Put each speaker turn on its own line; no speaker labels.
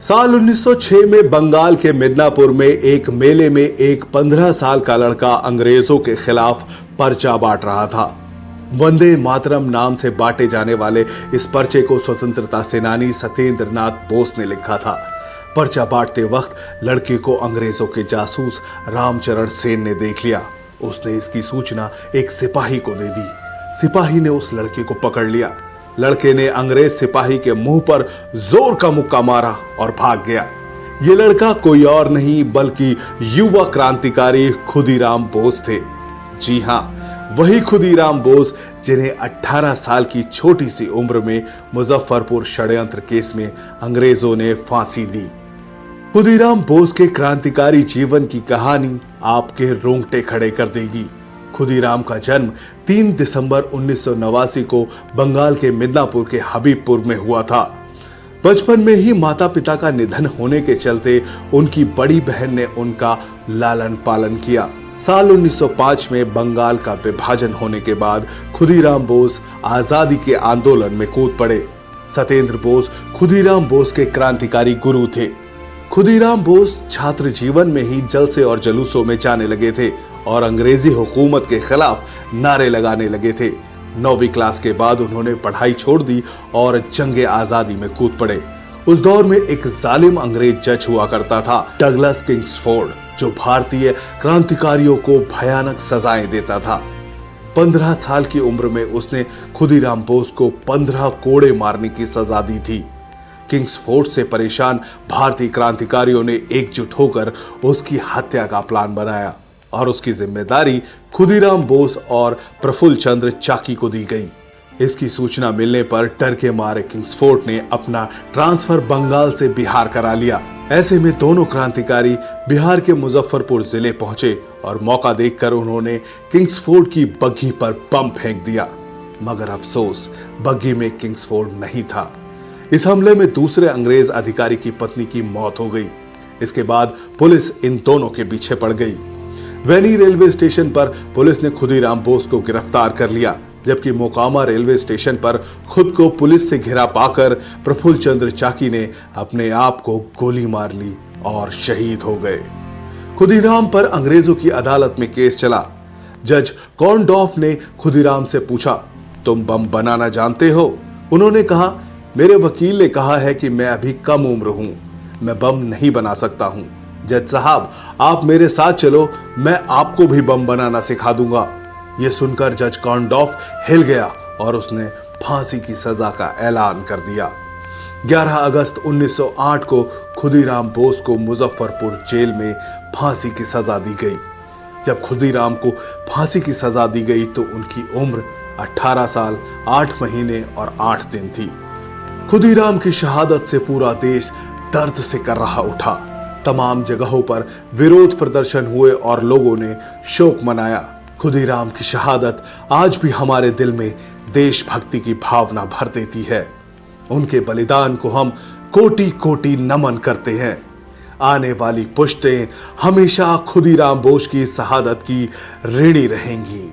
साल 1906 में बंगाल के मिदनापुर में एक मेले में एक 15 साल का लड़का अंग्रेजों के खिलाफ पर्चा बांट रहा था। वंदे मातरम नाम से बांटे जाने वाले इस पर्चे को स्वतंत्रता सेनानी सत्येंद्र नाथ बोस ने लिखा था। पर्चा बांटते वक्त लड़के को अंग्रेजों के जासूस रामचरण सेन ने देख लिया। उसने इसकी सूचना एक सिपाही को दे दी। सिपाही ने उस लड़के को पकड़ लिया। लड़के ने अंग्रेज सिपाही के मुंह पर जोर का मुक्का मारा और भाग गया। ये लड़का कोई और नहीं बल्कि युवा क्रांतिकारी खुदीराम बोस थे। जी हां, वही खुदीराम बोस जिन्हें 18 साल की छोटी सी उम्र में मुजफ्फरपुर षड्यंत्र केस में अंग्रेजों ने फांसी दी। खुदीराम बोस के क्रांतिकारी जीवन की कहानी आपके रोंगटे खड़े कर देगी। खुदीराम का जन्म 3 दिसंबर 1989 को बंगाल के मिदनापुर के हबीबपुर में हुआ था। बचपन में ही माता पिता का निधन होने के चलते उनकी बड़ी बहन ने उनका लालन पालन किया। साल 1905 में बंगाल का विभाजन होने के बाद खुदीराम बोस आजादी के आंदोलन में कूद पड़े। सत्येंद्र बोस खुदीराम बोस के क्रांतिकारी गुरु थे। खुदीराम बोस छात्र जीवन में ही जलसे और जुलूसों में जाने लगे थे और अंग्रेजी हुकूमत के खिलाफ नारे लगाने लगे थे। 9वीं क्लास के बाद उन्होंने पढ़ाई छोड़ दी और जंगे आजादी में कूद पड़े। उस दौर में एक जालिम अंग्रेज जज हुआ करता था, डगलस किंग्सफोर्ड, जो भारतीय क्रांतिकारियों को भयानक सजाएं देता था। 15 साल की उम्र में उसने खुदीराम बोस को 15 कोड़े मारने की सजा दी थी। किंग्सफोर्ड से परेशान भारतीय क्रांतिकारियों ने एकजुट होकर उसकी हत्या का प्लान बनाया और उसकी जिम्मेदारी खुदीराम बोस और प्रफुल्ल चंद्र चाकी को दी गई। इसकी सूचना मिलने पर डर के मारे किंग्सफोर्ड ने अपना ट्रांसफर बंगाल से बिहार करा लिया। ऐसे में दोनों क्रांतिकारी बिहार के मुजफ्फरपुर जिले पहुंचे और मौका देखकर उन्होंने किंग्सफोर्ड की बग्घी पर बम फेंक दिया। मगर अफसोस, बग्घी में किंग्सफोर्ड नहीं था। इस हमले में दूसरे अंग्रेज अधिकारी की पत्नी की मौत हो गई। इसके बाद पुलिस इन दोनों के पीछे पड़ गई। वैली रेलवे स्टेशन पर पुलिस ने खुदीराम बोस को गिरफ्तार कर लिया, जबकि मोकामा रेलवे स्टेशन पर खुद को पुलिस से घिरा पाकर प्रफुल्ल चंद्र चाकी ने अपने आप को गोली मार ली और शहीद हो गए। खुदीराम पर अंग्रेजों की अदालत में केस चला। जज कॉर्नडॉफ ने खुदीराम से पूछा, तुम बम बनाना जानते हो? उन्होंने कहा, मेरे वकील ने कहा है कि मैं अभी कम उम्र हूं, मैं बम नहीं बना सकता हूं। जज साहब, आप मेरे साथ चलो, मैं आपको भी बम बनाना सिखा दूंगा। यह सुनकर जज कॉर्नडॉफ हिल गया और उसने फांसी की सजा का ऐलान कर दिया। 11 अगस्त 1908 को खुदीराम बोस को मुजफ्फरपुर जेल में फांसी की सजा दी गई। जब खुदीराम को फांसी की सजा दी गई तो उनकी उम्र 18 साल 8 महीने और 8 दिन थी। खुदीराम की शहादत से पूरा देश दर्द से कर रहा उठा। तमाम जगहों पर विरोध प्रदर्शन हुए और लोगों ने शोक मनाया। खुदीराम की शहादत आज भी हमारे दिल में देशभक्ति की भावना भर देती है। उनके बलिदान को हम कोटि कोटि नमन करते हैं। आने वाली पुश्तें हमेशा खुदीराम बोस की शहादत की ऋणी रहेंगी।